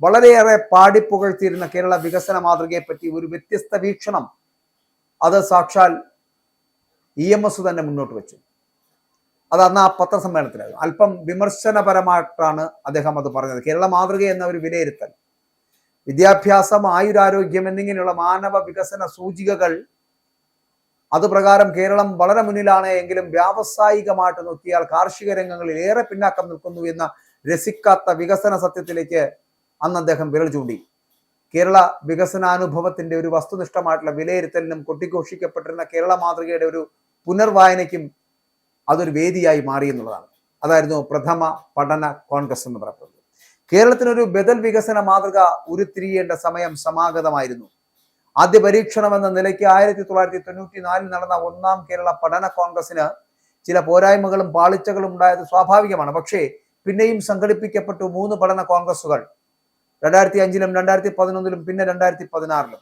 വളരെയേറെ പാടിപ്പുകഴ്ത്തിയിരുന്ന കേരള വികസന മാതൃകയെപ്പറ്റി ഒരു വ്യത്യസ്ത വീക്ഷണം അത് സാക്ഷാൽ EMS തന്നെ മുന്നോട്ട് വെച്ചു. അത് അന്ന് ആ പത്രസമ്മേളനത്തിലായിരുന്നു. അല്പം വിമർശനപരമായിട്ടാണ് അദ്ദേഹം അത് പറഞ്ഞത്. കേരള മാതൃക എന്ന ഒരു വിലയിരുത്തൽ, വിദ്യാഭ്യാസം, ആയുരാരോഗ്യം എന്നിങ്ങനെയുള്ള മാനവ വികസന സൂചികകൾ അത് പ്രകാരം കേരളം വളരെ മുന്നിലാണ് എങ്കിലും വ്യാവസായികമായിട്ട് നോക്കിയാൽ കാർഷിക രംഗങ്ങളിൽ ഏറെ പിന്നാക്കം നിൽക്കുന്നു എന്ന രസിക്കാത്ത വികസന സത്യത്തിലേക്ക് അന്ന് അദ്ദേഹം വിരൽ ചൂണ്ടി. കേരള വികസനാനുഭവത്തിന്റെ ഒരു വസ്തുനിഷ്ഠമായിട്ടുള്ള വിലയിരുത്തലിനും കൊട്ടിഘോഷിക്കപ്പെട്ടിരുന്ന കേരള മാതൃകയുടെ ഒരു പുനർവായനയ്ക്കും അതൊരു വേദിയായി മാറി എന്നുള്ളതാണ്. അതായിരുന്നു പ്രഥമ പഠന കോൺഗ്രസ് എന്ന് പറയുന്നത്. കേരളത്തിനൊരു ബദൽ വികസന മാതൃക ഉരുത്തിരിയേണ്ട സമയം സമാഗതമായിരുന്നു. ആദ്യ പരീക്ഷണം എന്ന നിലയ്ക്ക് 1994 നടന്ന ഒന്നാം കേരള പഠന കോൺഗ്രസിന് ചില പോരായ്മകളും പാളിച്ചകളും ഉണ്ടായത് സ്വാഭാവികമാണ്. പക്ഷേ പിന്നെയും സംഘടിപ്പിക്കപ്പെട്ടു 3 പഠന കോൺഗ്രസുകൾ, 2005-ലും 2011-ലും പിന്നെ 2016-ലും.